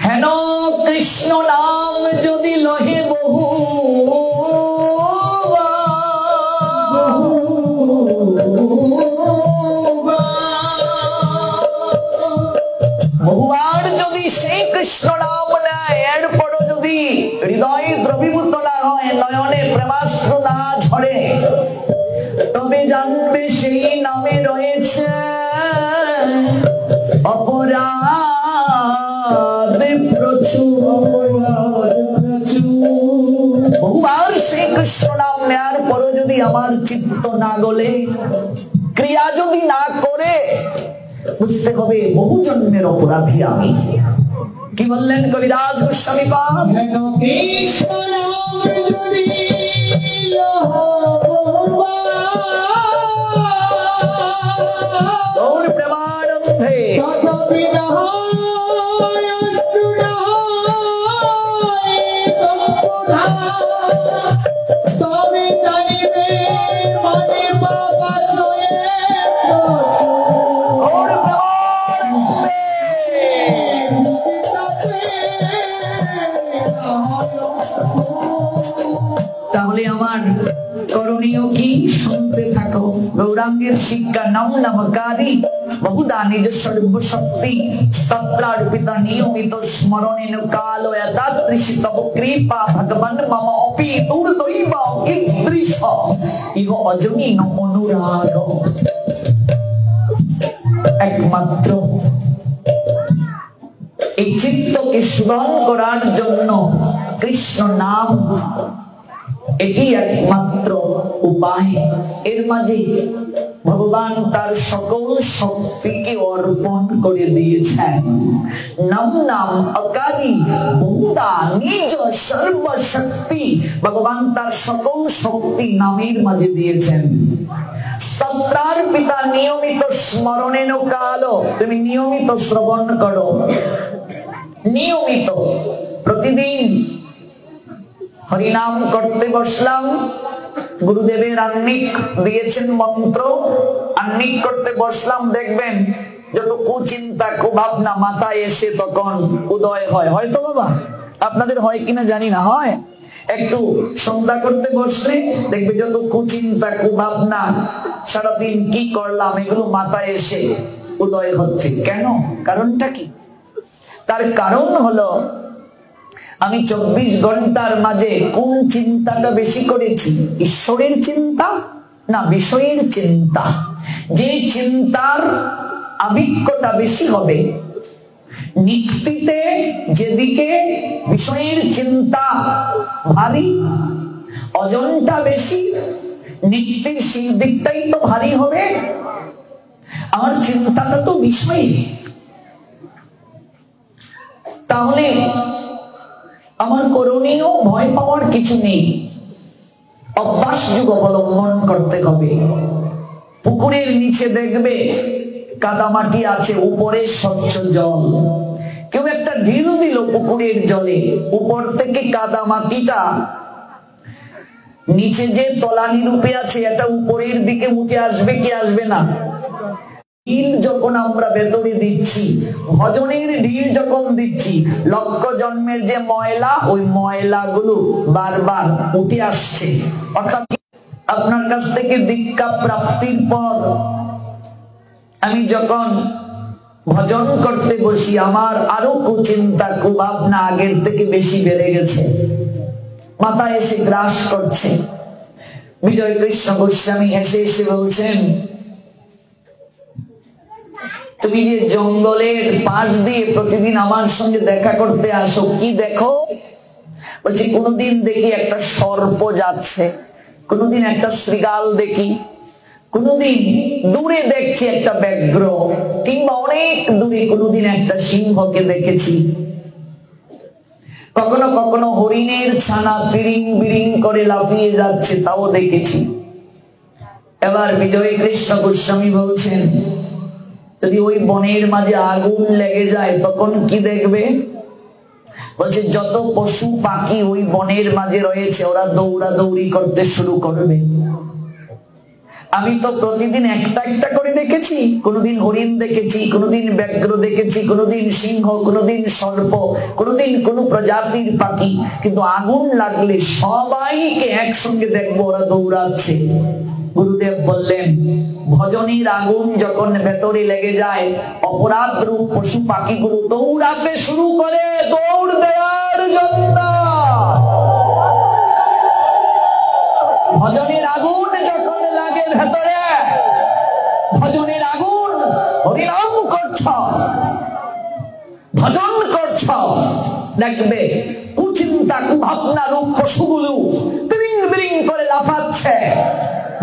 হেন কৃষ্ণ নাম যদি লহে বহু বহুবার যদি সেই কৃষ্ণ নাম নেয় এরপর যদি হৃদয় দ্রবীভূত না হয়, নয়নে প্রেমাশ্রু না ঝরে, তবে জানবে সেই নামে রয়েছে অপরাধ প্রচুর। বহুবার সেই কৃষ্ণ নাম নেয়ার পরও যদি আমার চিত্ত না গলে, ক্রিয়া যদি না করে, বুঝতে হবে বহু জন্মের অপরাধী আমি। কি বললেন কবিরাজ গোস্বামী পাদ? কৃষ্ণ নাম যদি গৌর প্রেমানন্দে তাহলে আমার করণীয় কি? শুনতে থাকো। গৌরাঙ্গের শিক্ষা নাম নামকারী বহুদা নিজ সর্বশক্তি সত্রার্পিতা নিয়মিত স্মরণেন কাল এতাদৃশী তব কৃপা ভগবান মম অপি দুর্দৈব ঈদৃশ ইহ অজনীন অনুরাগ। একমাত্র এই চিত্তকে সুদন করার জন্য কৃষ্ণ নাম, এটি একমাত্র উপায়। এর মাঝে ভগবান তার সকল শক্তিকে অর্পণ করে দিয়েছেন। নাম নাম অকারি বহুদা নিজ সর্বশক্তি, ভগবান তার সকল শক্তি নামের মাঝে দিয়েছেন। সত্রার পিতা নিয়মিত স্মরণেন কালো, তুমি নিয়মিত শ্রবণ করো, নিয়মিত প্রতিদিন হরিনাম করতে বসলাম, গুরুদেবের আহ্নিক দিয়েছেন মন্ত্র, আহ্নিক করতে বসলাম, দেখবেন যত কুচিন্তা কুভাবনা মাথায় এসে তখন উদয় হয়। হয়তো বাবা আপনাদের হয় কিনা জানি না, হয় একটু সন্ধ্যা করতে বসলে দেখবে যত কুচিন্তা কুভাবনা, সারাদিন কি করলাম, এগুলো মাথায় এসে উদয় হচ্ছে। কেন? কারণটা কি? তার কারণ হলো আমি 24 ঘন্টার মাঝে কোন চিন্তাটা বেশি করেছি? ঈশ্বরের চিন্তা না বিষয়ের চিন্তা? যে চিন্তার আধিক্যতা বেশি হবে, নিক্তিতে যেদিকে বিষয়ের চিন্তা ভারী, অজনটা বেশি, নিক্তির সেই দিকটাই তো ভারী হবে। আমার চিন্তাটা তো বিষয়। তাহলে আমার করণীয় ভয় পাওয়ার কিছু নেই, অভ্যাস যুগ অবলম্বন করতে হবে। পুকুরের নিচে দেখবে কাদামাটি আছে, উপরে স্বচ্ছ জল। কেউ একটা ঢিল দিল পুকুরের জলে, উপর থেকে কাদামাটিটা নিচে যে তলানি রূপে আছে, এটা উপরের দিকে উঠে আসবে কি আসবে না? ঢিল যখন আমরা ভেতরে দিচ্ছি, ভজনের ঢিল যখন দিচ্ছি, লক্ষ জন্মের যে ময়লা, ওই ময়লাগুলো বারবার উঠে আসছে। অর্থাৎ আপনার কাছ থেকে দীক্ষা প্রাপ্তির পর আমি যখন ভজন করতে বসি, আমার আরো কুচিন্তা কুভাবনা আগের থেকে বেশি বেড়ে গেছে, মাথায় এসে গ্রাস করছে। বিজয় কৃষ্ণ গোস্বামী হেসে এসে বলছেন, তুমি যে জঙ্গলের পাশ দিয়ে প্রতিদিন আমার সঙ্গে দেখা করতে আসো, কি দেখো? বলছি কোনদিন দেখি একটা সর্প যাচ্ছে, কোনদিন একটা শৃগাল দেখি, কোনদিন দূরে দেখছি একটা ব্যাঘ্র, কিংবা অনেক দূরে কোনদিন একটা সিংহকে দেখেছি, কখনো কখনো হরিণের ছানা তিরিং বিরিং করে লাফিয়ে যাচ্ছে, তাও দেখেছি। এবার বিজয় কৃষ্ণ গোস্বামী বলছেন, যদি ওই বনের মাঝে আগুন লেগে যায় তখন কি দেখবে? বলছে যত পশু পাখি ওই বনের মাঝে রয়েছে ওরা দৌড়াদৌড়ি করতে শুরু করবে। আমি তো প্রতিদিন একটা একটা করে দেখেছি, কোনোদিন হরিণ দেখেছি, কোনোদিন ব্যাঘ্র দেখেছি, কোনোদিন সিংহ, কোনোদিন সর্প, কোনোদিন কোন প্রজাতির পাখি, কিন্তু আগুন লাগলে সবাইকে একসঙ্গে দেখবো ওরা দৌড়াচ্ছে। গুরুদেব বললেন ভজনের আগুন যখন ভেতরে লেগে যায়, অপরাধ রূপ পশু পাখিগুলো দৌড়াতে শুরু করে দৌড় দেওয়ার জন্য। ভজনের আগুন যখন লাগে ভেতরে, ভজনের আগুন, হরিনাম করছ, ভজন করছ, দেখবে কুচিন্তা কুভাবনা রূপ পশুগুলো বিরিং বিরিং করে লাফাচ্ছে।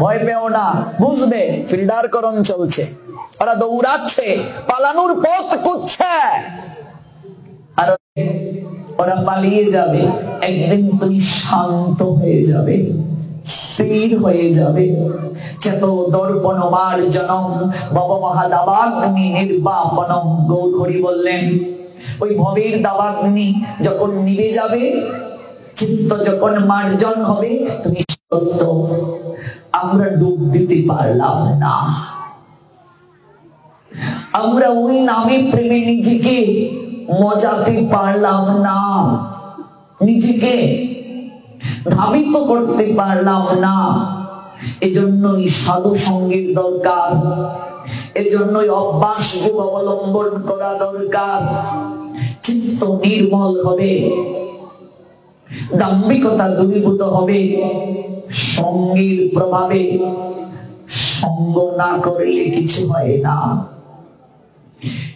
ভয় পেও না, বুঝবে ফিল্টারকরণ চলছে, ওরা দৌড়াচ্ছে, পালানোর পথ খুঁজছে, আর ওরা পালিয়ে যাবে। একদিন তুমি শান্ত হয়ে যাবে, স্থির হয়ে যাবে। চেত দর্পণ মার্জনম ভব মহাদাবাগ্নি নির্বাপনম। গৌর হরি বললেন ওই ভবের দাবাগ্নি যখন নিভে যাবে, চিত্ত যখন মার্জন হবে, তুমি সত্য আমরা ডুব দিতে পারলাম না, আমরা ওই নামে প্রেমে নিজেকে মজাতে পারলাম না, নিজেকে ধাবিত করতে পারলাম না। এজন্যই সাধু সঙ্গীর দরকার, এজন্যই অভ্যাস যোগ অবলম্বন করা দরকার। চিত্ত নির্মল হবে, দাম্ভিকতা দূরীভূত হবে সঙ্গীর প্রভাবে। সঙ্গ না করলে কিছু হয় না।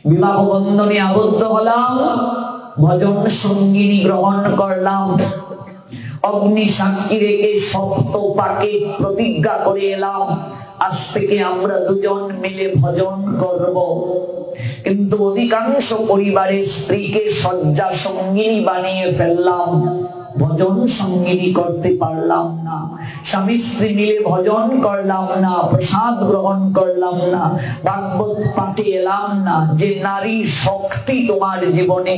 বিবাহ বন্ধনে আবদ্ধ হলাম, ভজন সঙ্গিনী গ্রহণ করলাম, অগ্নি সাক্ষী রেখে সপ্ত পাকে প্রতিজ্ঞা করে এলাম আজ থেকে আমরা দুজন মিলে ভজন করব। কিন্তু অধিকাংশ পরিবারের স্ত্রীকে শয্যা সঙ্গিনী বানিয়ে ফেললাম, ভজন সঙ্গিনী করতে পারলাম না। স্বামী স্ত্রী মিলে ভজন করলাম না, প্রসাদ গ্রহণ করলাম না, ভাগবত পাঠে এলাম না। যে নারীর শক্তি তোমার জীবনে,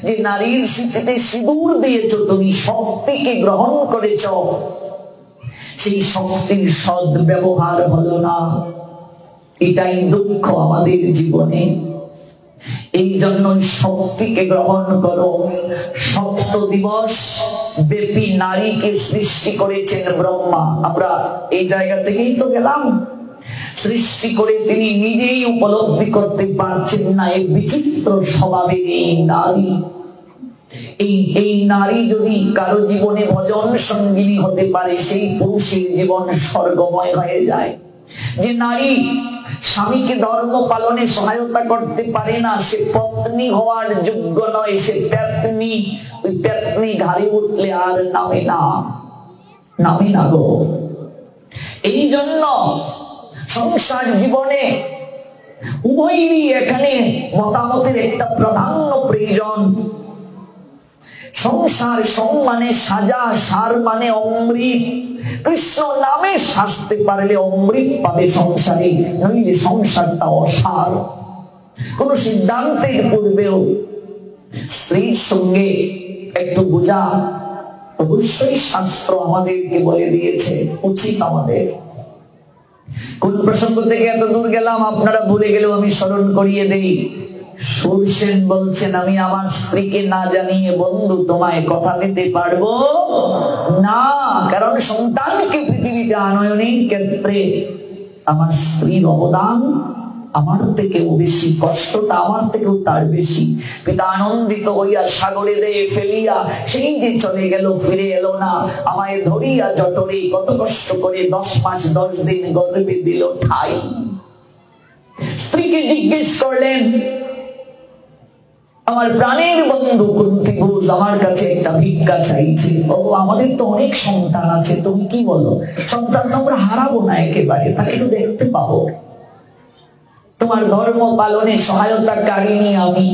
যে নারীর স্মৃতিতে সিঁদুর দিয়েছো, তুমি শক্তিকে গ্রহণ করেছ, সেই শক্তির সদ ব্যবহার হলো না। এটাই দুঃখ আমাদের জীবনে। এই জন্য শক্তিকে গ্রহণ করো। সপ্ত দিবস ব্যাপী নারীকে সৃষ্টি করেছেন ব্রহ্মা। আমরা এই জায়গা থেকেই তো গেলাম। সৃষ্টি করে তিনি নিজেই উপলব্ধি করতে পারছেন না এই বিচিত্র স্বভাবের এই নারী। এই নারী যদি কারো জীবনে ভজন সঙ্গিনী হতে পারে, সেই পুরুষের জীবন স্বর্গময় হয়ে যায়। যে নারী স্বামীকে ধর্ম পালনে সহায়তা করতে পারে না, সে পত্নী হওয়ার যোগ্য নয়, সে পেতনি। ওই পেতনি ঘাড়ে উঠলে আর নামে না, নামে না গো। এই জন্য সংসার জীবনে উভয়েরই এখানে মতামতের একটা প্রাধান্য প্রয়োজন। সংসার সং মানে সাজা, সার মানে অমৃত। কৃষ্ণ নামে সাজতে পারলে অমৃত পাবে সংসারে, নইলে সংসারটা অসার। কোন সিদ্ধান্তের পূর্বেও স্ত্রীর সঙ্গে একটু বোঝা অবশ্যই শাস্ত্র আমাদেরকে বলে দিয়েছে, উচিত আমাদের। কোন প্রসঙ্গ থেকে এত দূর গেলাম আপনারা ভুলে গেলেও আমি স্মরণ করিয়ে দেই। সুরসেন বলছেন আমি আমার স্ত্রীকে না জানিয়ে বন্ধু তোমায় কথা দিতে পারবো না, কারণ সন্তানকে পৃথিবীতে আনয়নের ক্ষেত্রে আমার স্ত্রীর অবদান আমার থেকেও বেশি, কষ্টটা আমার থেকেও তার বেশি। পিতা আনন্দিত হইয়া সাগরে দিয়ে ফেলিয়া সেই যে চলে গেল, ফিরে এলো না, আমায় ধরিয়া জটরে কত কষ্ট করে 10 মাস 10 দিন গর্ভে দিল ঠাই। স্ত্রীকে জিজ্ঞেস করলেন আমার প্রাণের বন্ধু কুন্তিভোজ আমার কাছে একটা ভিক্ষা চাইছে। ও আমাদের তো অনেক সন্তান আছে, তুমি কি বলো? সন্তান তো আমরা হারাবো না একেবারে, তাকে তো দেখতে পাবো। তোমার ধর্ম পালনে সহায়তাকারিনী আমি,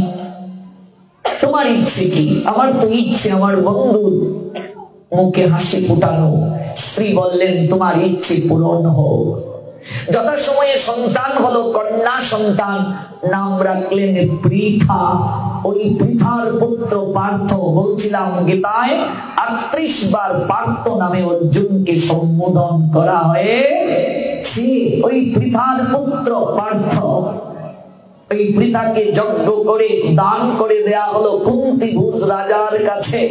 তোমার ইচ্ছে কি? আমার তো ইচ্ছে আমার বন্ধুর মুখে হাসি ফুটানো। স্ত্রী বললেন তোমার ইচ্ছে পূরণ হোক। যথাসময়ে সন্তান হলো, কন্যা সন্তান, নাম রাখলেন পৃথা। ওই পৃথার পুত্র পার্থ। বলছিলাম গীতায় 38 বার পার্থ নামে অর্জুনকে সম্বোধন করা হয়। সে ওই পৃথার পুত্র পার্থ, ওই পৃথাকে যজ্ঞ করে দান করে দেয়া হলো কুন্তিভোজ রাজার কাছে।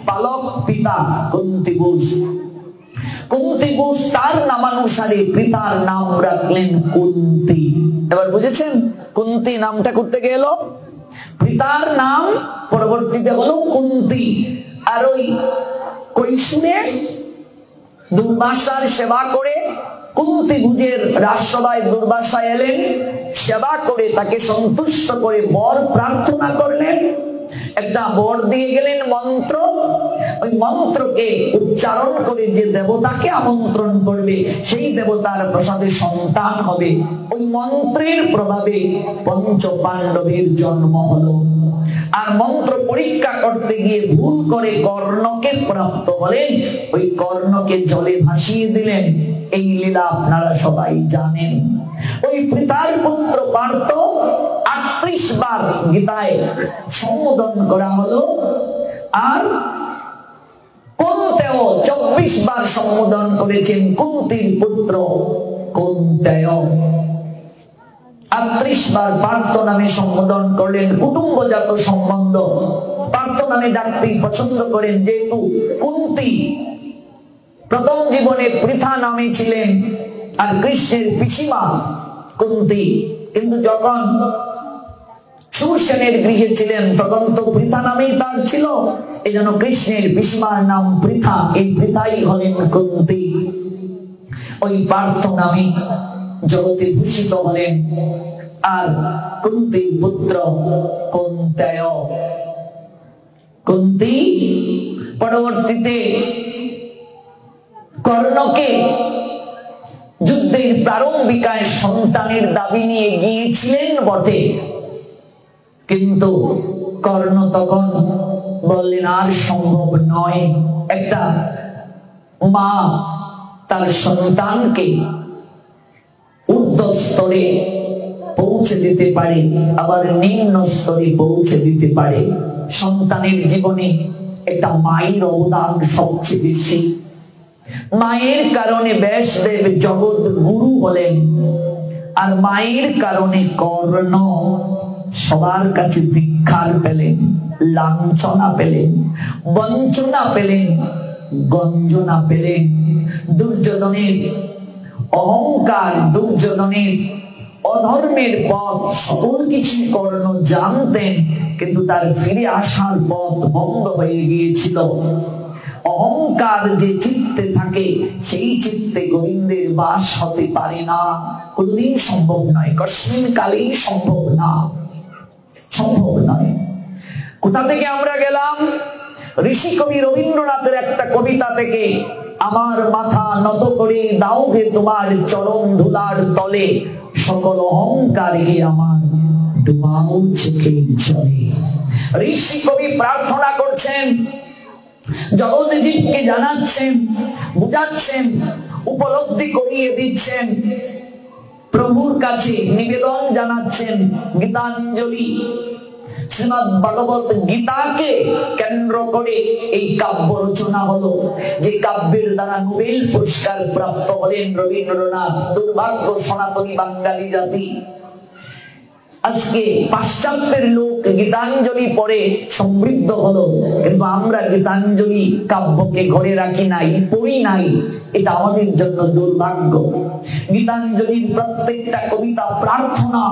পালক পিতা কুন্তিভোজ, কুন্তিভোজ তার নামানুসারে পৃথার নাম রাখলেন কুন্তি। এবার বুঝেছেন কুন্তি নামটা করতে গেল, পিতার নাম পরবর্তীতে হলো কুন্তি। আর ওই কৈশোরে দুর্বাসার সেবা করে কুন্তিভোজের রাজসভায় দুর্বাসা এলেন, সেবা করে তাকে সন্তুষ্ট করে বর প্রার্থনা করলেন, একটা বর দিয়ে গেলেন মন্ত্র। ওই মন্ত্রকে উচ্চারণ করে যে দেবতাকে আমন্ত্রণ করবে সেই দেবতার প্রসাদে সন্তান হবে। ওই মন্ত্রের প্রভাবে পঞ্চ পাণ্ডবের জন্ম হলো। আর মন্ত্র পরীক্ষা করতে গিয়ে ভুল করে কর্ণকে প্রাপ্ত হলেন, ওই কর্ণকে জলে ভাসিয়ে দিলেন। এই লীলা আপনারা সবাই জানেন। ওই পৃথার পুত্র পার্থ 38 বার গীতায় সম্বোধন করা হলো, আর কুন্তেয় 24 বার সম্বোধন করেছেন কুন্তির পুত্র কুন্তেয়। 38 বার পার্থ নামে সম্বোধন করলেন। কুটুম্বজাত সম্বন্ধ, পার্থ নামে ডাকতেই পছন্দ করেন, যেহেতু কুন্তি প্রথম জীবনে পৃথা নামে ছিলেন আর কৃষ্ণের পিসিমা কুন্তি, কিন্তু যখন সুরসেনের গৃহে ছিলেন তখন তো পৃথা নামেই তার ছিল, এই জন্য কৃষ্ণের পিসিমার নাম পৃথা, এই পৃথাই হলেন কুন্তি। ওই পার্থ নামে জগতে ভূষিত হলেন। আর কুন্তির পুত্র কুন্তেয়। কুন্তি পরবর্তীতে কর্ণকে যুদ্ধের প্রারম্ভিকায় সন্তানের দাবি নিয়ে গিয়েছিলেন বটে, কিন্তু কর্ণ তখন বললেন আর সম্ভব নয়। একটা মা তার সন্তানকে ঊর্ধ্ব স্তরে পৌঁছে দিতে পারে, আবার নিম্ন স্তরে পৌঁছে দিতে পারে। সন্তানের জীবনে একটা মায়ের অবদান সবচেয়ে বেশি। মায়ের কারণে ব্যাসদেব জগৎ গুরু হলেন, আর মায়ের কারণে কর্ণ সবার কাছে ধিক্কার পেলেন, লাঞ্ছনা পেলেন, বঞ্চনা পেলেন, গঞ্জনা পেলেন। দুর্যোধনের অহংকার, দুর্যোধনের অধর্মের পথ সকল কিছু কর্ণ জানতেন, কিন্তু তার ফিরে আসার পথ বন্ধ হয়ে গিয়েছিল। অহংকার যে চিত্তে থাকে সেই চিত্তে গোবিন্দের বাস হতে পারে না, কোনদিন সম্ভব নয়, কস্মিন কালেই সম্ভব না, সম্ভব নয়। কোথা থেকে আমরা গেলাম? ঋষি কবি রবীন্দ্রনাথের একটা কবিতা থেকে, আমার মাথা নত করে দাও হে তোমার চরণ ধুলার তলে, সকল অহংকার হে আমার ডুবাও চোখের জলে। ঋষি কবি প্রার্থনা করছেন, জগৎজীবকে জানাচ্ছেন, বুঝাচ্ছেন, উপলব্ধি করিয়ে দিচ্ছেন, প্রভুর কাছে নিবেদন জানাচ্ছেন। গীতাঞ্জলি শ্রীমদ্ ভগবত গীতাকে কেন্দ্র করে এই কাব্য রচনা হলো, যে কাব্যের দ্বারা নোবেল পুরস্কার প্রাপ্ত হলেন রবীন্দ্রনাথ। দুর্ভাগ্য সনাতনী বাঙালি জাতি, আজকে পাশ্চাত্যের লোক গীতাঞ্জলি পড়ে সমৃদ্ধ হলো, কিন্তু আমরা গীতাঞ্জলি কাব্যকে ঘরে রাখি নাই, পড়ি নাই। এটা আমাদের জন্য দুর্ভাগ্য। গীতাঞ্জলির প্রত্যেকটা কবিতা প্রার্থনা,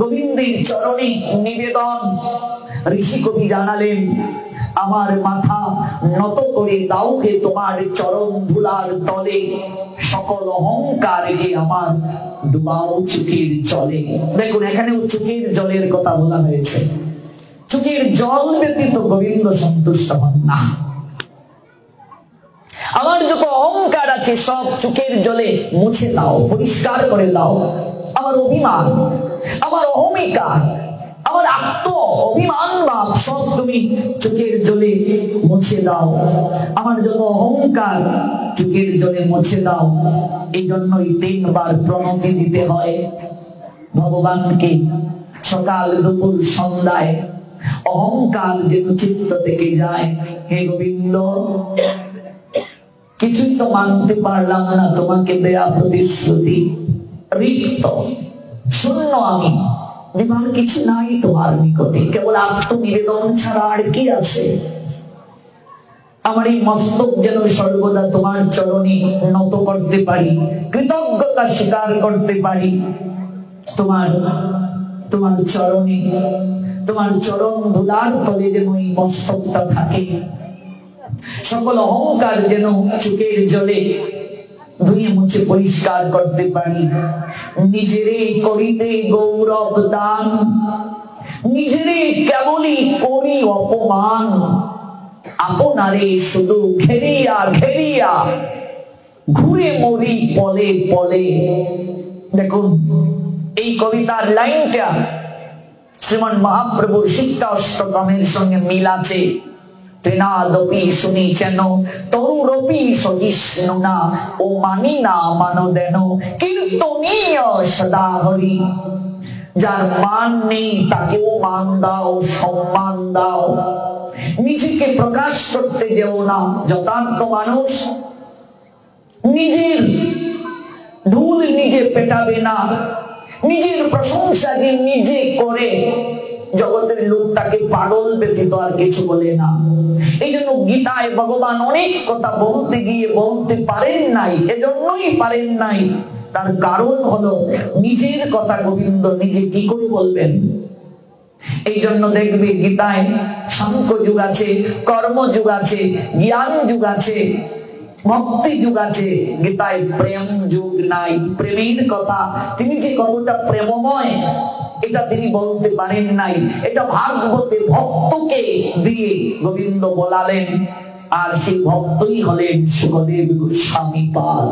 গোবিন্দের চরণে নিবেদন। ঋষি কবি জানালেন, আমার মাথা নত করে দাও হে তোমার চরণ ধুলার তলে, সকল অহংকার হে আমার ডুবাও চোখের জলে। দেখুন এখানেও চোখের জলের কথা বলা হয়েছে। চোখের জল ব্যতীত গোবিন্দ সন্তুষ্ট হন না। আমার যত অহংকার আছে সব চোখের জলে মুছে দাও, পরিষ্কার করে দাও। আমার অভিমান, আমার অহমিকা, আমার আত্ম অভিমান ভাব সব তুমি চোখের জলে মুছে দাও। আমার যত অহংকার চোখের জলে মুছে দাও। এই জন্যই 3 বার প্রণতি দিতে হয় ভগবানকে, সকাল দুপুর সন্ধ্যায়। অহংকার যেন চিত্ত থেকে যায়। হে গোবিন্দ, কিছুই তো মানতে পারলাম না, তোমাকে দেয়া প্রতিশ্রুতি রিক্ত, শূন্য। আমি দিবার কিছু নাই তোমার নিকটে, কেবল আত্মনিবেদন ছাড়া আর কি আছে? আমার এই মস্তক যেন সর্বদা তোমার চরণে নত করতে পারি, কৃতজ্ঞতা স্বীকার করতে পারি। তোমার তোমার চরণে, তোমার চরণ ধুলার তলে যেন এই মস্তকটা থাকে। সকল অহংকার যেন চোখের জলে ধুয়ে মুছে পরিষ্কার করতে পারি। নিজেরে করিতে গৌরব দান, নিজেরে কেবলই করি অপমান, আপনারে শুধু ঘেরিয়া ঘেরিয়া ঘুরে মরি পলে পলে। দেখুন এই কবিতার লাইনটা শ্রীমান মহাপ্রভুর শিক্ষা অষ্টকমের সঙ্গে মিল আছে। তৃণাদপি শুনিছেন তরুরপি সহিষ্ণু না, ও মানি না মানদেন কীর্তনীয় সদা হরি। যার মান নেই তাকেও মান দাও, সম্মান দাও। নিজেকে প্রকাশ করতে যেও না। যথার্থ মানুষ নিজের ঢুল নিজে পেটাবে না, নিজের প্রশংসা যে নিজে করে জগতের লোক তাকে পাগল ব্যতীত আর কিছু বলে না। এই জন্য গীতায় ভগবান অনেক কথা বলতে গিয়ে বলতে পারেন নাই, এজন্যই পারেন নাই। তার কারণ হলো নিজের কথা গোবিন্দ নিজে কি করে বলবেন। এই জন্য দেখবে গীতায় সাংখ্য যুগ আছে, কর্ম যুগ আছে, জ্ঞান যুগ আছে, ভক্তি যুগ আছে, গীতায় প্রেম যুগ নাই। প্রেমের কথা তিনি যে কতটা প্রেমময় এটা তিনি বলতে পারেন নাই। এটা ভাগবতের ভক্তকে দিয়ে গোবিন্দ বলালেন, আর সেই ভক্তই হলেন সুখদেব গোস্বামী পাদ।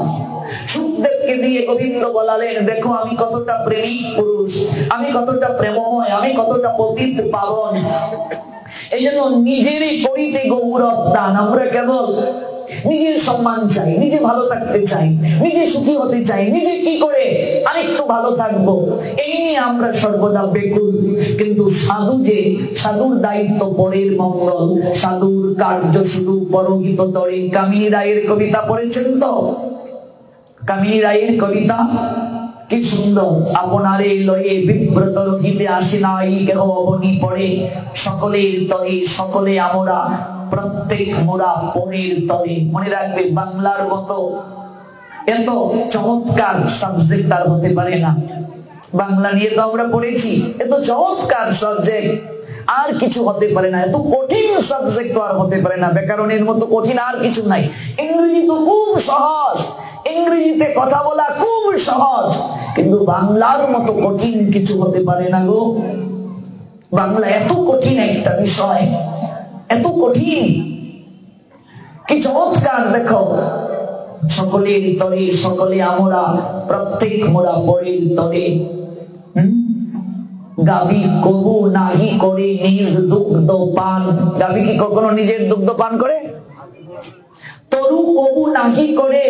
সুখদেবকে দিয়ে গোবিন্দ বলালেন, দেখো আমি কতটা প্রেমিক পুরুষ, আমি কতটা প্রেমময়, আমি কতটা পতিত পাবন। এই জন্য নিজেরই করিতে গৌরব দান। আমরা কেবল নিজের সম্মান চাই, নিজে ভালো থাকতে চাই, নিজে সুখী হতে চাই, নিজে কি করে আরেকটু ভালো থাকবো, এই নিয়ে আমরা সর্বদা বেকুল। কিন্তু সাধু যে, সাধুর দায়িত্ব পরের মঙ্গল, সাধুর কার্য শুধু পরহিত তরে। কামিনী রায়ের কবিতা পড়েছেন তো? কামিনী রায়ের কবিতা কি সুন্দর। আপনারে লয়ে বিব্রত রহিতে আসে নাই কেহ অবনি পড়ে, সকলের তরে সকলে আমরা, প্রত্যেক মোরা পরের তরে। মনে রাখবে, বাংলার মতো এত চমৎকার সাবজেক্ট আর হতে পারে না। বাংলা নিয়ে তো আমরা পড়েছি, এত চমৎকার সাবজেক্ট আর কিছু হতে পারে না। এত কঠিন সাবজেক্ট আর হতে পারে না। ব্যাকরণের মতো কঠিন আর কিছু নাই। ইংরেজি তো খুব সহজ, ইংরেজিতে কথা বলা খুব সহজ, কিন্তু বাংলার মতো কঠিন কিছু হতে পারে না গো। বাংলা এত কঠিন একটা বিষয়, এত কঠিন, কি চমৎকার। দেখো, সকলের তরে সকলে আমরা, প্রত্যেক মোরা পরের তরে। গাভী কবু নাহি করে নিজ দুগ্ধ পান। গাভী কি কখনো নিজের দুগ্ধ পান করে? তরু কবু নাহি করে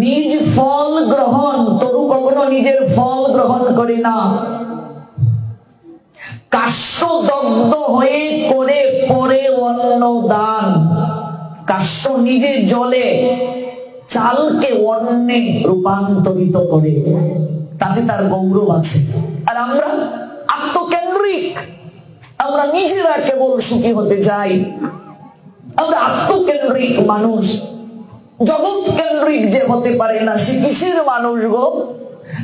নিজ ফল গ্রহণ। তরু কখনো নিজের ফল গ্রহণ করে না। কাষ্ঠ দগ্ধ হয়ে করে পরে অন্ন দান। কাষ্ঠ নিজে জলে, চালকে অন্নে রূপান্তরিত করে, তাতে তার গৌরব আছে। আর আমরা আত্মকেন্দ্রিক, আমরা নিজেরা কেবল সুখী হতে চাই। আমরা আত্মকেন্দ্রিক মানুষ, জগৎ কেন্দ্রিক যে হতে পারে না সে কিসের মানুষ গো?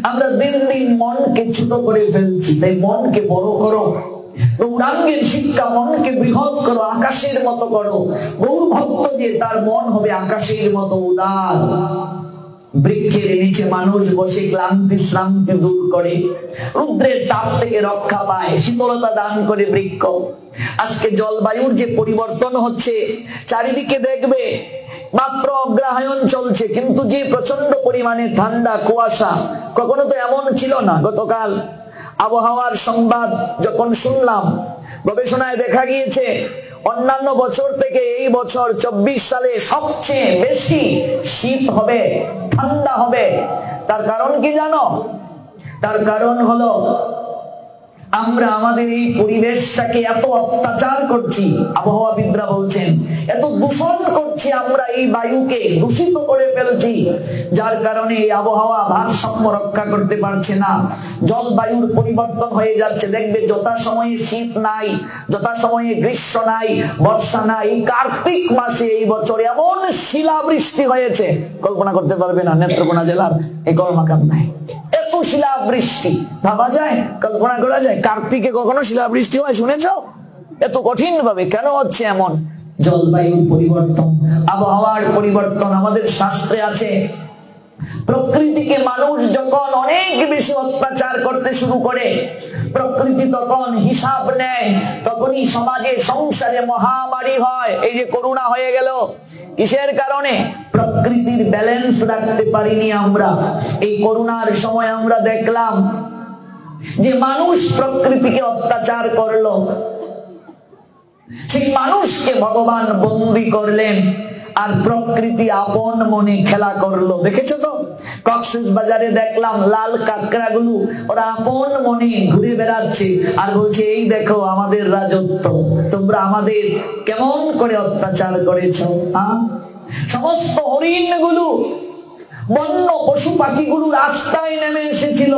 আমরা দিন দিন মনকে ছোট করে ফেলছি। তাই মনকে বড় করো। গৌরাঙ্গের শিক্ষা, মনকে বৃহৎ করো, আকাশের মতো করো। গৌর ভক্ত যে, তার মন হবে আকাশের মতো উদার। বৃক্ষের নিচে মানুষ বসে ক্লান্তি শ্রান্তি দূর করে, রুদ্রের তাপ থেকে রক্ষা পায়, শীতলতা দান করে বৃক্ষ। আজকে জলবায়ুর যে পরিবর্তন হচ্ছে, চারিদিকে দেখবে মাত্র অগ্রহায়ণ চলছে, কিন্তু যে প্রচন্ড পরিমাণে ঠান্ডা কুয়াশা, কখনো তো এমন ছিল না। গতকাল আবহাওয়ার সংবাদ যখন শুনলাম, গবেষণায় দেখা গিয়েছে অন্যান্য বছর থেকে এই বছর 24 সালে সবচেয়ে বেশি শীত হবে, ঠান্ডা হবে। তার কারণ কি জানো? তার কারণ হলো আমরা আমাদের এই পরিবেশটাকে এত অত্যাচার করছি, আবহাওয়াবিদরা বলছেন এত দূষণ করছি, আমরা এই বায়ুকে দূষিত করে ফেলছি, যার কারণে এই আবহাওয়া ভারসাম্য রক্ষা করতে পারছে না। জলবায়ুর পরিবর্তন হয়ে যাচ্ছে। দেখবে যথাসময়ে শীত নাই, যথাসময়ে গ্রীষ্ম নাই, বর্ষা নাই। কার্তিক মাসে এই বছর এমন শিলাবৃষ্টি হয়েছে কল্পনা করতে পারবে না। নেত্রকোনা জেলার এই কলমাকান্দায় এত শিলাবৃষ্টি, ভাবা যায়, কল্পনা করা যায়? কার্তিকে কখনো শিলাবৃষ্টি হয় শুনেছ? এত কঠিন ভাবে কেন হচ্ছে এমন? জলবায়ুর পরিবর্তন, আবহাওয়ার পরিবর্তন। আমাদের শাস্ত্রে আছে প্রকৃতিকে মানুষ যখন অনেক বেশি অত্যাচার করতে শুরু করে, প্রকৃতি তখন হিসাব নেয়, তখনই সমাজে সংসারে মহামারী হয়। এই যে করোনা হয়ে গেল, কিসের কারণে? প্রকৃতির ব্যালেন্স রাখতে পারিনি আমরা। এই করোনার সময় আমরা দেখলাম যে মানুষ প্রকৃতিকে অত্যাচার করলো, সেই মানুষকে ভগবান বন্দী করলেন, আর প্রকৃতি আপন মনে খেলা করলো। দেখেছো তো কক্সবাজারে দেখলাম লাল কাঁকড়া গুলো, ওরা আপন মনে ঘুরে বেড়াচ্ছে আর বলছে এই দেখো আমাদের রাজত্ব, তোমরা আমাদের কেমন করে অত্যাচার করেছো। সমস্ত হরিণ গুলো, বন্য পশু পাখিগুলো রাস্তায় নেমে এসেছিল,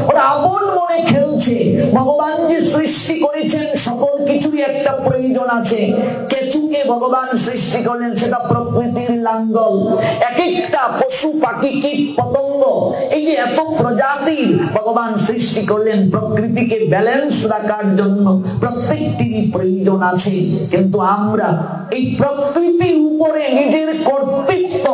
ওরা আপন মনে খেলছে। ভগবান যে সৃষ্টি করেছেন সকল কিছুরই একটা প্রয়োজন আছে। কেঁচুকে ভগবান সৃষ্টি করলেন, সেটা প্রকৃতির লাঙ্গল। এক একটা পশু পাখি কীট পতঙ্গ, এই যে এত প্রজাতির ভগবান সৃষ্টি করলেন প্রকৃতিকে ব্যালেন্স রাখার জন্য, প্রত্যেকটিরই প্রয়োজন আছে। কিন্তু আমরা এই প্রকৃতির উপরে নিজের কর্তৃত্ব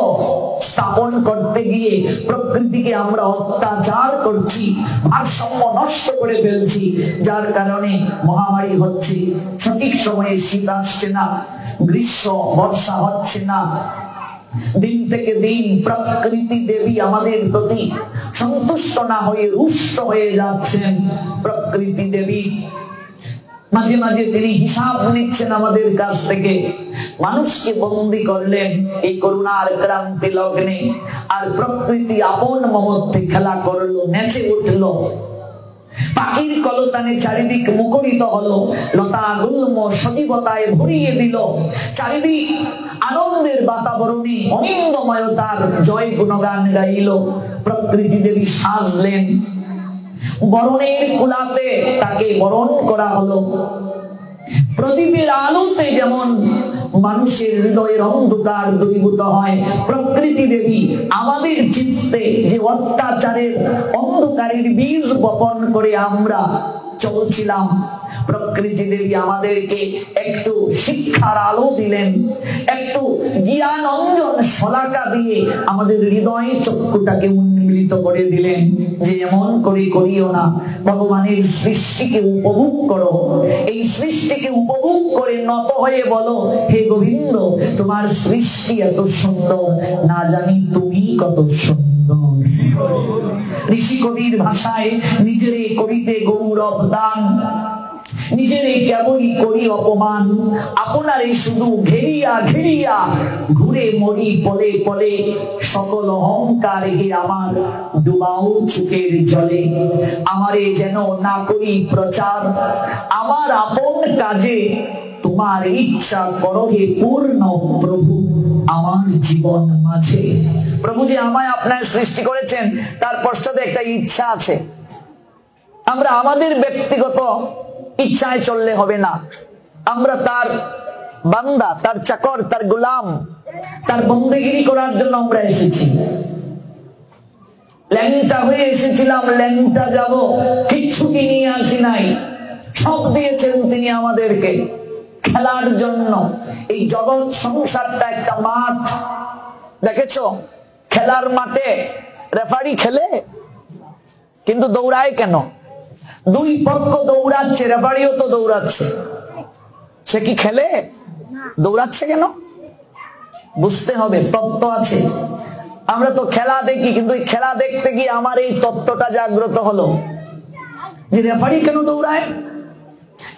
স্থাপন করতে গিয়ে প্রকৃতিকে আমরা অত্যাচার করছি, ভারসাম্য নষ্ট করে ফেলছি, যার কারণে মহামারী হচ্ছে। সঠিক সময়ে শীত আসছে না, গ্রীষ্ম বর্ষা হচ্ছে না। দিন থেকে দিন প্রকৃতি দেবী আমাদের প্রতি সন্তুষ্ট না হয়ে রুষ্ট হয়ে যাচ্ছেন। প্রকৃতি দেবী মাঝে মাঝে তিনি হিসাব নিচ্ছেন আমাদের কাছ থেকে। মানুষকে বন্দী করলেন এই করুণার ক্রান্তি লগ্নে, আর প্রকৃতি আপন মমত্বে খেলা করলো, নেচে উঠলো। পাখির কলতানে চারিদিক মুখরিত হলো, লতা গুল্ম সজীবতায় ভরিয়ে দিল। চারিদিক আনন্দের বাতাবরণে অনিন্দময়তার জয় গুণগান গাইল। প্রকৃতি দেবী সাজলেন, বরণের কুলাতে তাকে বরণ করা হলো। প্রদীপের আলোতে যেমন মানুষের হৃদয়ের অন্ধকার দূরীভূত হয়, প্রকৃতি দেবী আমাদের চিত্তে যে অত্যাচারের অন্ধকারের বীজ বপন করে আমরা চলছিলাম, প্রকৃতি দেবী আমাদেরকে একটু শিক্ষার আলো দিলেন, একটু জ্ঞান অঞ্জন শলাকা দিয়ে আমাদের হৃদয়ে চক্ষুটাকে উন্মিলিত করে দিলেন যে এমন করে করিও না, ভগবানের সৃষ্টিকে উপভোগ করো। এই সৃষ্টিকে উপভোগ করে নত হয়ে বলো, হে গোবিন্দ তোমার সৃষ্টি এত সুন্দর, না জানি তুমি কত সুন্দর। ঋষি কবির ভাষায় নিজেরে করিতে গৌরব দান, নিজেরে কেবলই করি অপমান, আপনারে শুধু ঘেরিয়া ঘেরিয়া ঘুরে মরি পলে পলে, সকল অহংকার হে আমার ডুবাও চোখের জলে। আমারে যেন না করি প্রচার, আমার আপন কাজে তোমার ইচ্ছা করো হে পূর্ণ প্রভু আমার জীবন মাঝে। প্রভু যে আমায় আপনার সৃষ্টি করেছেন তার পশ্চাতে একটা ইচ্ছা আছে। আমরা আমাদের ব্যক্তিগত ইচ্ছায় চললে হবে না। আমরা তার বান্দা, তার চাকর, তার গোলাম, তার বন্দেগিরি করার জন্য আমরা এসেছি। ল্যাংটা হয়ে এসেছিলাম, ল্যাংটা যাব, কিচ্ছু কি নিয়ে আসি নাই। সব দিয়েছেন তিনি আমাদেরকে খেলার জন্য। এই জগৎ সংসারটা একটা মাঠ, দেখেছো? খেলার মাঠে রেফারি খেলে, কিন্তু দৌড়ায় কেন? দুই পক্ষ দৌড়াচ্ছে, রেফারিও তো দৌড়াচ্ছে, সে কি খেলে? দৌড়াচ্ছে কেন? বুঝতে হবে, তত্ত্ব আছে। আমরা তো খেলা দেখি, কিন্তু এই খেলা দেখতে গিয়ে আমার এই তত্ত্বটা জাগ্রত হলো যে রেফারি কেন দৌড়ায়?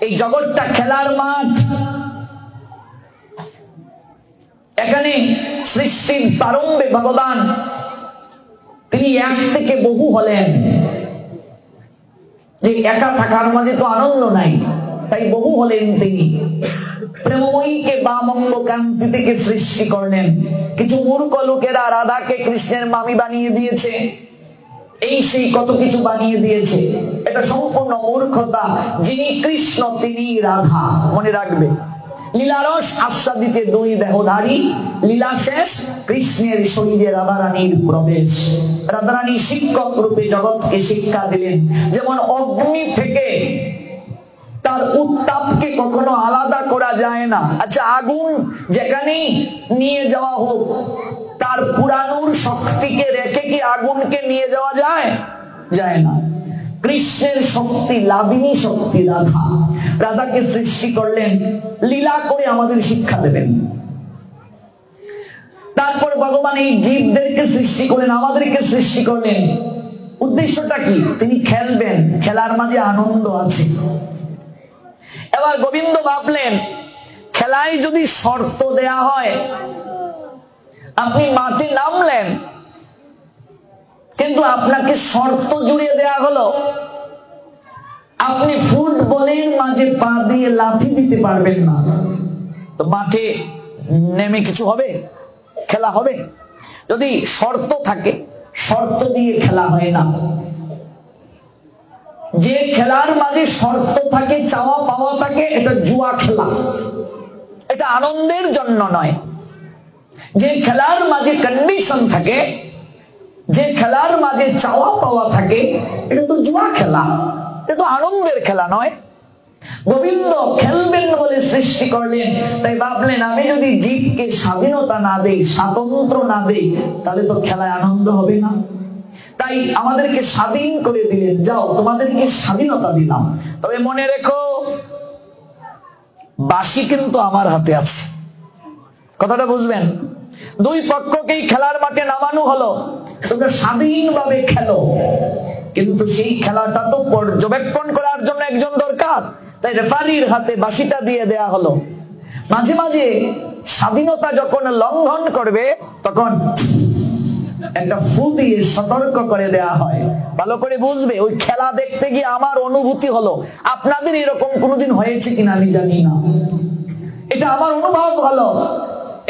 এই জগৎটা খেলার মাঠ। এখানে সৃষ্টির প্রারম্ভে ভগবান তিনি এক থেকে বহু হলেন। যে একা থাকার মাঝে তো আনন্দ নাই, তাই বহু হলেন তিনি। প্রেমময়ীকে বামঙ্গ কান্তি থেকে সৃষ্টি করলেন। কিছু মূর্খ লোকেরা রাধাকে কৃষ্ণের মামি বানিয়ে দিয়েছে, এই সেই কত কিছু বানিয়ে দিয়েছে। এটা সম্পূর্ণ মূর্খতা। যিনি কৃষ্ণ তিনি রাধা, মনে রাখবে। লীলারস আস্বাদিতে দুই দেহধারী, লীলা শেষ কৃষ্ণের শরীরে রাধারানীর প্রবেশ। রাধারানী শিক্ষক রূপে জগৎকে শিক্ষা দিলেন। যেমন অগ্নি থেকে তার উত্তাপকে কখনো আলাদা করা যায় না। আচ্ছা, আগুন যেখানেই নিয়ে যাওয়া হোক, তার পুরানোর শক্তিকে রেখে কি আগুনকে নিয়ে যাওয়া যায়? যায় না। কৃষ্ণের শক্তি লাদিনী শক্তি রাধা। রাধাকে সৃষ্টি করলেন, লীলা করে আমাদের শিক্ষা দেবেন। তারপর ভগবান এই জীবদেরকে সৃষ্টি করলেন, আমাদেরকে সৃষ্টি করলেন। উদ্দেশ্যটা কি? তিনি খেলবেন, খেলার মাঝে আনন্দ আছে। এবার গোবিন্দ ভাবলেন, খেলায় যদি শর্ত দেয়া হয়, আপনি মাঠে নামলেন কিন্তু আপনাকে শর্ত জুড়ে দেয়া হলো আপনি ফুটবলের মাঝে পা দিয়ে লাথি দিতে পারবেন না, তো মাঠে নেমে কিছু হবে? খেলা হবে? যদি শর্ত থাকে, শর্ত দিয়ে খেলা হয় না। যে খেলার মাঝে শর্ত থাকে, চাওয়া পাওয়া থাকে, এটা জুয়া খেলা, এটা আনন্দের জন্য নয়। যে খেলার মাঝে কন্ডিশন থাকে, যে খেলার মাঝে চাওয়া পাওয়া থাকে, এটা তো জুয়া খেলা, এটা তো আনন্দের খেলা নয়। গোবিন্দ খেলবেন বলে সৃষ্টি করলেন, তাই ভাবলেন আমি যদি জীবকে স্বাধীনতা না দেই, স্বাতন্ত্র না দেই, তাহলে তো খেলায় আনন্দ হবে না। তাই আমাদেরকে স্বাধীন করে দিলেন, যাও তোমাদেরকে স্বাধীনতা দিলাম, তবে মনে রেখো বাঁশি কিন্তু আমার হাতে আছে। কথাটা বুঝবেন? দুই পক্ষকেই খেলার মাঠে নামানো হলো, তোমরা স্বাধীনভাবে খেলো, কিন্তু সেই খেলাটা তো পর্যবেক্ষণ করার জন্য একজন দরকার। তাই রেফারির হাতে বাঁশিটা দিয়ে দেয়া হলো। মাঝে মাঝে স্বাধীনতা যখন লঙ্ঘন করবে, তখন একটা ফু দিয়ে সতর্ক করে দেয়া হয়। ভালো করে বুঝবে। ওই খেলা দেখতে গিয়ে আমার অনুভূতি হলো, আপনাদের এরকম কোনোদিন হয়েছে কিনা আমি জানি না, এটা আমার অনুভব হলো।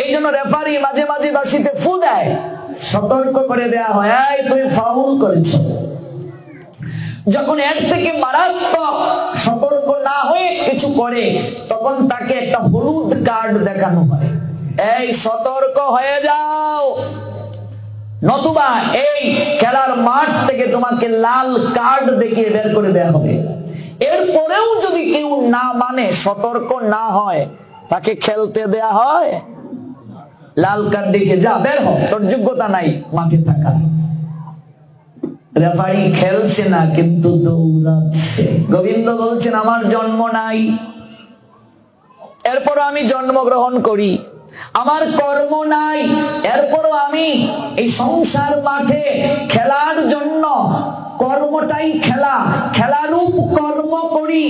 এই জন্য রেফারি মাঝে মাঝে বাঁশিতে ফু দেয়, সতর্ক করে দেয়া হয়, এই তুমি ফাউল করেছো। যখন এর থেকে মারাত্মক সতর্ক না হয়ে কিছু করে, তখন তাকে একটা হলুদ কার্ড দেখানো হয়, এই সতর্ক হয়ে যাও, নতুবা এই খেলার মাঠ থেকে তোমাকে লাল কার্ড দেখিয়ে বের করে দেয়া হবে। এরপরেও যদি কেউ না মানে, সতর্ক না হয়, তাকে খেলতে দেয়া হয়, লাল কার্ড দেখে যা বের হ, তোর যোগ্যতা নাই মাঠে থাকা। রেফারি খেলছে না কিন্তু দৌড়াচ্ছে। গোবিন্দ বলছেন আমার জন্ম নাই, এরপর আমি জন্মগ্রহণ করি, আমার কর্ম নাই, এরপরও আমি এই সংসার মাঠে খেলার জন্য, কর্মটাই খেলা, খেলারূপ কর্ম করি।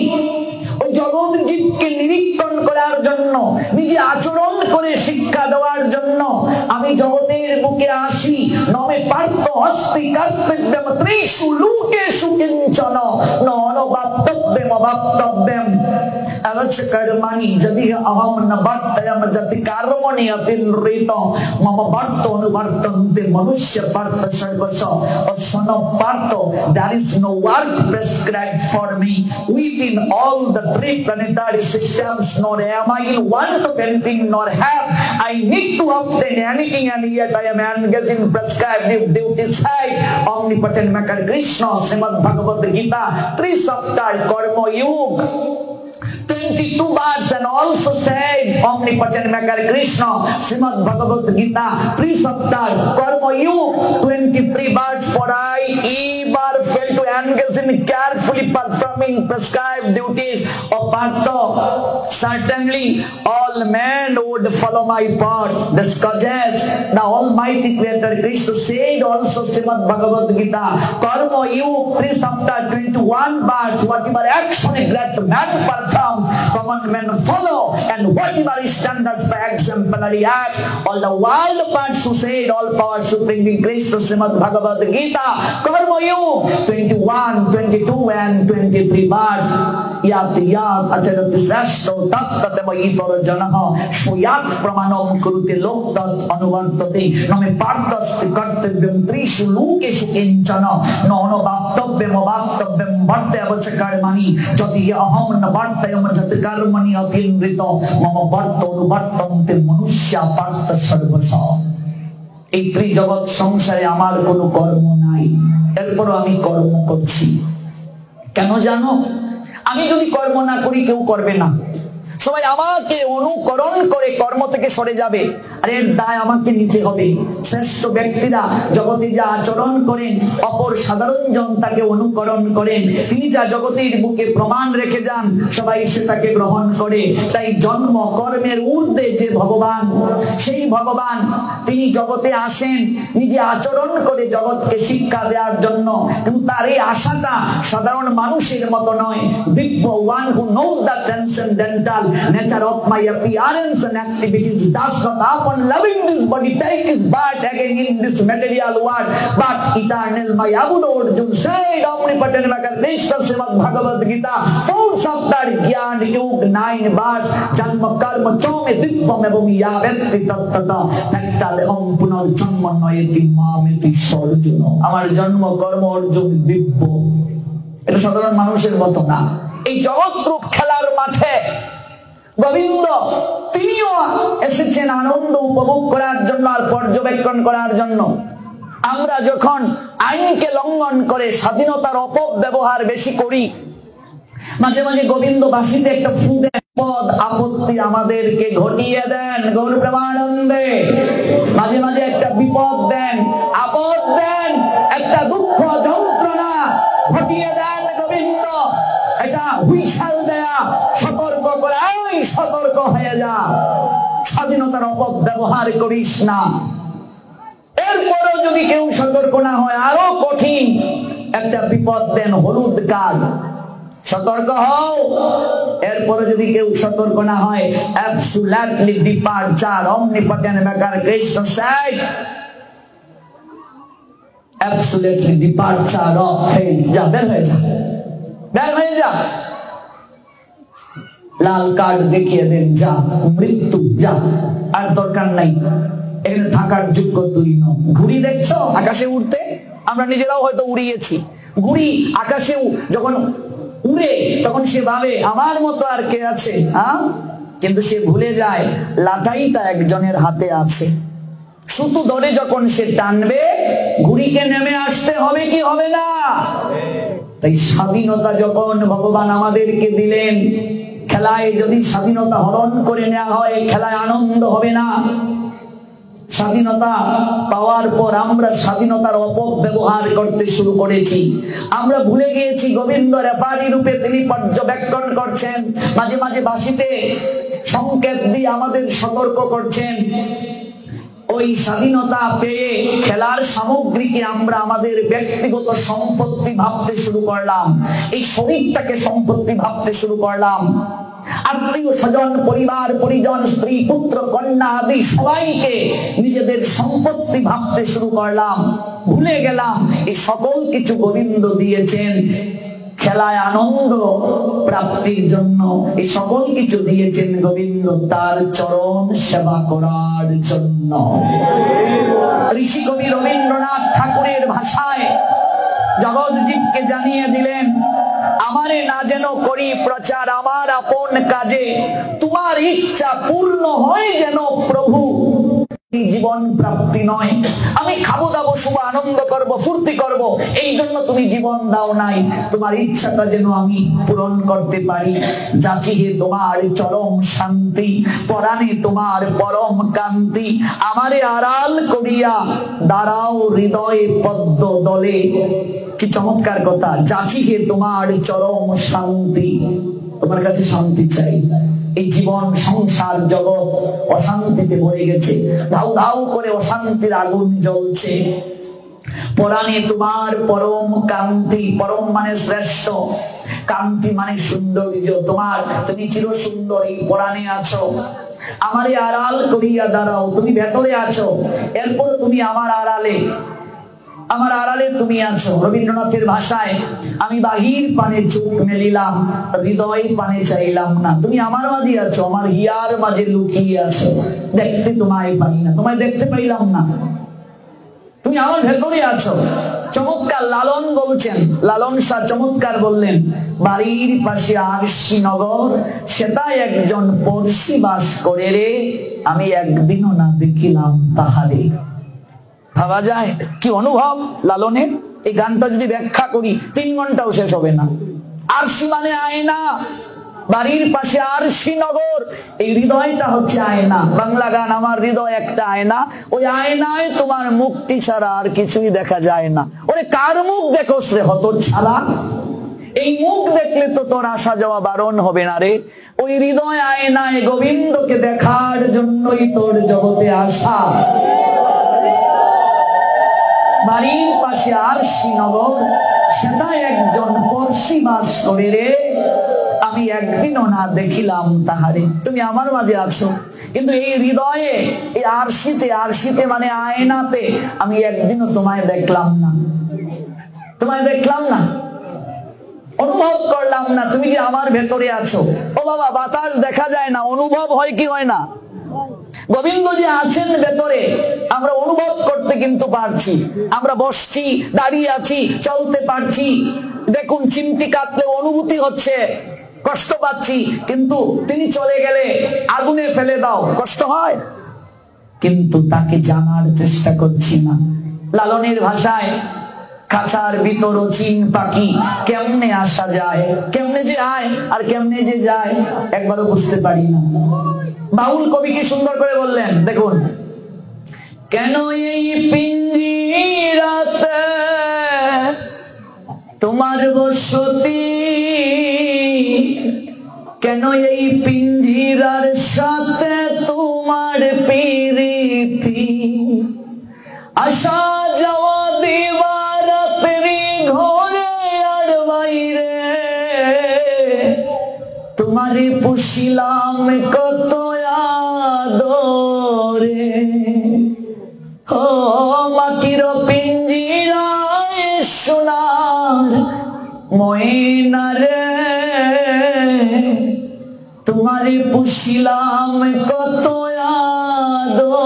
ওই জগৎ জীবকে নিরীক্ষণ করার জন্য, নিজে আচরণ করে শিক্ষা দেওয়ার জন্য আমি জগতের বুকে আসি। নমে পার্থ অস্তি কর্তব্যম ত্রিষু লোকেষু কিঞ্চন ন অনবাপ্তব্যম অবাপ্তব্যম আদর্শ কর্মাণি যদি অহম ন বর্তয়াম যতি কর্মণি অতিনৃত মম বর্ত অনুবর্তন্তে মনুষ্য পার্থ সর্বশ ও son of Partho, there is no work prescribed for me within all the three planetary systems, nor am I in want of anything, nor have I need to obtain anything, and yet I am engaged in prescribed duties. Say, omnipotent maker Krishna, Srimad Bhagavad Gita, 3 chapters, Karma Yoga, 22 bars, and also said omnipotent maker Krishna, Srimad Bhagavad Gita, 3 chapters, Karma Yoga, 23 bars. For I ever fail to engage in carefully performing prescribed duties of Partha, certainly all men would follow my path. This causes the Almighty Creator Krishna said also Srimad Bhagavad Gita, Karma Yoga, 3 chapters, 21 bars. Whatever action a great man performs, common men follow, and whatever standards by exemplary act, all the world parts who said all power supreme in Krishna Srimad Bhagavad Gita, Karma Yoga, 21 1:22 and 23 verse. Yat yat acharati shreshto tat tateva itor janah suyat pramanam kurute loktat anuvartate name partasti kartavyam trishu lokeshu kinchana nono bhaktavya bhaktavya bharte avachkarmani jati aham na bhartayam jati karmani atinrito mama bharto nuvartante manushya partha sarvasa. এই ত্রিজগৎ সংসারে আমার কোনো কর্ম নাই, এরপরও আমি কর্ম করছি। কেন জানো? আমি যদি কর্ম না করি কেউ করবে না, সবাই আমাকে অনুকরণ করে কর্ম থেকে সরে যাবে, আর এর দায় আমাকে নিতে হবে। শ্রেষ্ঠ ব্যক্তিরা জগতে যা আচরণ করেন, অপর সাধারণ জন তাকে অনুকরণ করেন, তিনি যা জগতের বুকে প্রমাণ রেখে যান, সবাই সেটাকে গ্রহণ করে। তাই জন্ম কর্মের ঊর্ধ্বে যে ভগবান, সেই ভগবান তিনি জগতে আসেন নিজে আচরণ করে জগৎকে শিক্ষা দেওয়ার জন্য, কিন্তু তার এই আশাটা সাধারণ মানুষের মতো নয়। দিব্য, one who knows the transcendental nature of my appearance and activities, does not upon loving this body take his birth again in this material world, but eternal my Abudo Arjun said omnipotent Maker Krishna Srimad Bhagavad Gita 4 chapter Gyan Yug 9 verse Janma Karma Chome Dibbam Ebam Yavetti Tattata Tattale Om Punal Janma Noyeti Mameti Sorjuno। আমার জন্ম কর্ম অর্জুন দিব্য, এটা সাধারণ মানুষের মতো না। এই জগৎরূপ খেলার মাঠে গোবিন্দ তিনিও এসেছেন আনন্দ উপভোগ করার জন্য আর পর্যবেক্ষণ করার জন্য। আমরা যখন আইনকে লঙ্ঘন করে স্বাধীনতার অপব্যবহার বেশি করি, মাঝে মাঝে গোবিন্দ বাসীতে একটা ফু দেন, পদ আপত্তি আমাদেরকে ঘটিয়ে দেন গৌর প্রেমানন্দে। মাঝে মাঝে একটা বিপদ দেন, আপদ দেন, একটা দুঃখ যন্ত্রণা ঘটিয়ে দেন গোবিন্দ। এটা হুইশাল দেয়া, সতর্ক করে, সতর্ক হয়ে যা, স্বাধীনতার অপব্যবহার করিস না। এরপরও যদি কেউ সতর্ক না হয়, আরো কঠিন একটা বিপদ দেন, হলুদ কার্ড, সতর্ক হও। এরপরে যদি কেউ সতর্ক না হয়, absolutely departure omnipotent Maker Krishna said absolutely departure of faith, যা বের হয়ে যা, বের হয়ে যা, লাল কার্ড দেখিয়ে দেন, যা, মৃত্যু, যা, আর দরকার নাই, এখানে থাকার যোগ্য তুই ন। ঘুড়ি দেখছো আকাশে উড়তে? আমরা নিজেরাও হয়তো উড়িয়েছি। ঘুড়ি আকাশে যখন উড়ে তখন সে ভাবে আমার মতো আর কে আছে, কিন্তু সে ভুলে যায় লাটাইটা একজনের হাতে আছে। সুতো ধরে যখন সে টানবে, ঘুড়িকে নেমে আসতে হবে কি হবে না? তাই স্বাধীনতা যখন ভগবান আমাদেরকে দিলেন, খেলায় যদি স্বাধীনতা হরণ করে নেওয়া হয়, খেলায় আনন্দ হবে না। স্বাধীনতা পাওয়ার পর আমরা স্বাধীনতার অপব্যবহার করতে শুরু করেছি। আমরা ভুলে গিয়েছি গোবিন্দ রেফারি রূপে তিনি পর্যবেক্ষণ করছেন, মাঝে মাঝে বাঁশিতে সংকেত দিয়ে আমাদের সতর্ক করছেন। ওই স্বাধীনতা পেয়ে খেলার সামগ্রীকে আমরা আমাদের ব্যক্তিগত সম্পত্তি ভাবতে শুরু করলাম, এই শরীরটাকে সম্পত্তি ভাবতে শুরু করলাম। আত্মীয় স্বজন, পরিবার পরিজন, স্ত্রী পুত্র কন্যা আদি সবাইকে নিজেদের সম্পত্তি ভাবতে শুরু করলাম। ভুলে গেলাম এই সকল কিছু গোবিন্দ দিয়েছেন খেলায় আনন্দ প্রাপ্তির জন্য, এই সকল কিছু দিয়েছেন গোবিন্দ তার চরণ সেবা করার জন্য। ঋষি কবি রবীন্দ্রনাথ ঠাকুরের ভাষায় জগৎ জীবকে জানিয়ে দিলেন, আমারে না যেন করি প্রচার আমার আপন কাজে, তোমার ইচ্ছা পূর্ণ হয় যেন প্রভু। জীবন প্রাপ্তি নয় আমি খাবো দাবো শুভ আনন্দ করব ফুর্তি করব এই জন্য তুমি জীবন দাও নাই, তোমার ইচ্ছাটা যেন আমি পূরণ করতে পারি। যাচিহে তোমার চরম শান্তি, পরাণে তোমার পরম কান্তি, আমারে আড়াল করিয়া দাঁড়াও হৃদয়ে পদ্ম দলে। কি চমৎকার কথা! যাচিহে তোমার চরম শান্তি, তোমার কাছে শান্তি চাই। এই জীবন সংসার জগৎ অশান্তিতে ভরে গেছে, ধাউ ধাউ করে অশান্তির আগুন জ্বলছে। পরাণে তোমার পরম কান্তি, পরম মানে শ্রেষ্ঠ, কান্তি মানে সৌন্দর্য। তোমার তুমি চির সুন্দরী, পরাণে আছো, আমারে আড়াল করিয়া দাঁড়াও, তুমি ভেতরে আছো, এরপর তুমি আমার আড়ালে। আমার আড়ালে তুমি আছো। রবীন্দ্রনাথের ভাষায়, আমি বাহির পানে চোখ মেলিলাম, হৃদয় পানে চাইলাম না। তুমি আমার মাঝে আছো, আমার হিয়ার মাঝে লুকিয়ে আছো। দেখতে তোমায় পাই না, তোমায় দেখতে পাইলাম না, তুমি আমার ভেতরে আছো। চমৎকার লালন বলছেন, লালন শাহ চমৎকার বললেন, বাড়ির পাশে আরশি নগর, সেটাই একজন পড়শি বাস করে রে, আমি একদিনও না দেখিলাম তাহারে। ভাবা যায় কি অনুভব লালনের। এই গানটা যদি ব্যাখ্যা করি 3 ঘন্টাও শেষ হবে না। আরশি মানে আয়না, বাড়ির পাশে আরশি নগর, এই হৃদয়টা হচ্ছে আয়না। বাংলা গান আমার হৃদয় একটা আয়না, ওই আয়নায় তোমার মুক্তি ছাড়া আর কিছুই দেখা যায় না। ওরে কার মুখ দেখোস রে হতচ্ছাড়া, এই মুখ দেখলে তো তোর আসা যাওয়া বারণ হবে না রে। ওই হৃদয় আয়নায় গোবিন্দকে দেখার জন্যই তোর জগতে আসা। বাড়ির পাশে আরশি নগর, সেটা একজন পড়শি বাস করে রে, আমি একদিনও না দেখিলাম তাহারে। তুমি আমার মাঝে আছো, কিন্তু এই হৃদয়ে, এই আরশিতে, আরশিতে মানে আয়নাতে, আমি একদিনও তোমায় দেখলাম না, তোমায় দেখলাম না, অনুভব করলাম না তুমি যে আমার ভেতরে আছো। ও বাবা, বাতাস দেখা যায় না, অনুভব হয় কি হয় না? গোবিন্দ যে আছেন ভেতরে, আমরা অনুভব করতে কিন্তু পারছি। আমরা বসছি, দাঁড়িয়ে আছি, চলতে পারছি। দেখুন, চিমটি কাটলে অনুভূতি হচ্ছে, কষ্ট পাচ্ছি, কিন্তু তিনি চলে গেলে আগুনে ফেলে দাও, কষ্ট হয়, কিন্তু তাকে জানার চেষ্টা করছি না। লালনের ভাষায়, খাঁচার ভিতর চিন পাখি কেমনে আসা যায়, কেমনে যে আয় আর কেমনে যে যায় একবারও বুঝতে পারি না। বাউল কবি কি সুন্দর করে বললেন, দেখুন, কেন এই পিঞ্জিরাতে তোমার বসতি, কেন এই পিঞ্জিরার সাথে তোমার প্রীতি, আসা যাওয়া দিবারাত্রি ঘরে আর বাইরে, তোমারে পুষিলাম কত আদরে, ও মাটির পিঞ্জিরায় সোনার ময়না রে, তোমারে পুষিলাম কত আদরে।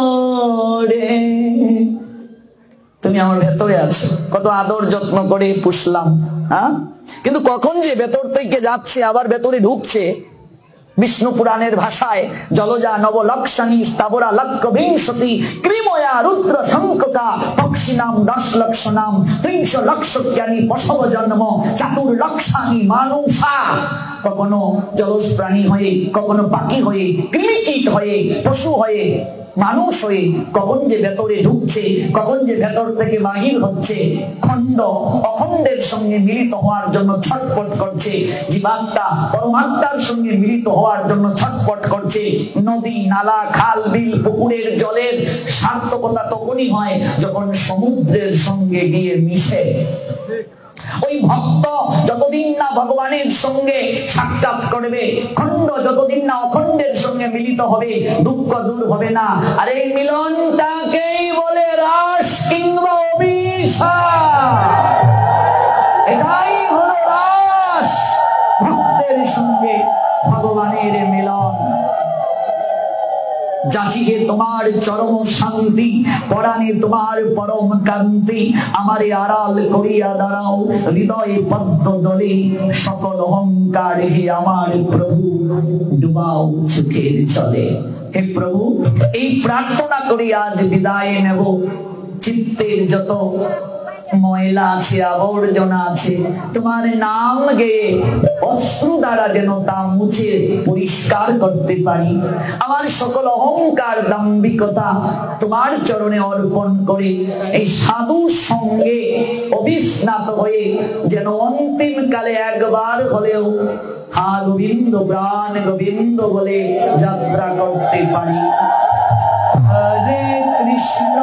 তুমি আমার ভেতরে আছো, কত আদর যত্ন করে পুষলাম, হ্যাঁ, কিন্তু কখন যে ভেতর থেকে যাচ্ছে আবার ভেতরে ঢুকছে। বিষ্ণু পুরাণের ভাষায়, জলজা নবলক্ষণী স্থাবরা লক্ষ বিংশতি ক্রিময়া রুদ্র শঙ্কা পক্ষিনাম 10 লক্ষ নাম 30 লক্ষ জ্ঞানী পশব জন্ম চাতুর্লক্ষানি মানুষা। কখনো জলজ প্রাণী হয়ে, কখনো পাখি হয়ে, কৃমিকীট হয়ে, পশু হয়ে, মানুষ হয়ে কখন যে ভেতরে ঢুকছে, কখন যে ভেতর থেকে বাহির হচ্ছে। খণ্ড অখণ্ডের সঙ্গে মিলিত হওয়ার জন্য ছটফট করছে, জীবাত্মা পরমাত্মার সঙ্গে মিলিত হওয়ার জন্য ছটফট করছে। নদী, নালা, খাল, বিল, পুকুরের জলের সার্থকতা তখনই হয় যখন সমুদ্রের সঙ্গে গিয়ে মিশে। ওই ভক্ত যতদিন না ভগবানের সঙ্গে সাক্ষাৎ করবে, খণ্ড যতদিন না অখণ্ডের সঙ্গে মিলিত হবে, দুঃখ দূর হবে না। আর এই মিলনটাকেই বলে রাস কিংবা অভিশাপ। এটাই হলো রাস, ভক্তের সঙ্গে ভগবানের মিলন। যাচিহে তোমার চরম শান্তি, পরাণে তোমার পরম কান্তি, আমারে আড়াল করিয়া দাঁড়াও হৃদয়ে পদ্ম দলে, সকল অহংকার হে আমার প্রভু ডুবাও সুখের চলে। হে প্রভু, এই প্রার্থনা করি আজ বিদায় নেব। চিত্তের যত ময়লা আছে, আবর্জনা আছে, তোমার নাম গেয়ে অশ্রু দ্বারা যেন তা মুছে পরিষ্কার করতে পারি। আমার সকল অহংকার, দাম্ভিকতা তোমার চরণে অর্পণ করে এই সাধুর সঙ্গে অবিস্নাত হয়ে যেন অন্তিম কালে একবার হলেও হা গোবিন্দ, প্রাণ গোবিন্দ বলে যাত্রা করতে পারি। হরে কৃষ্ণ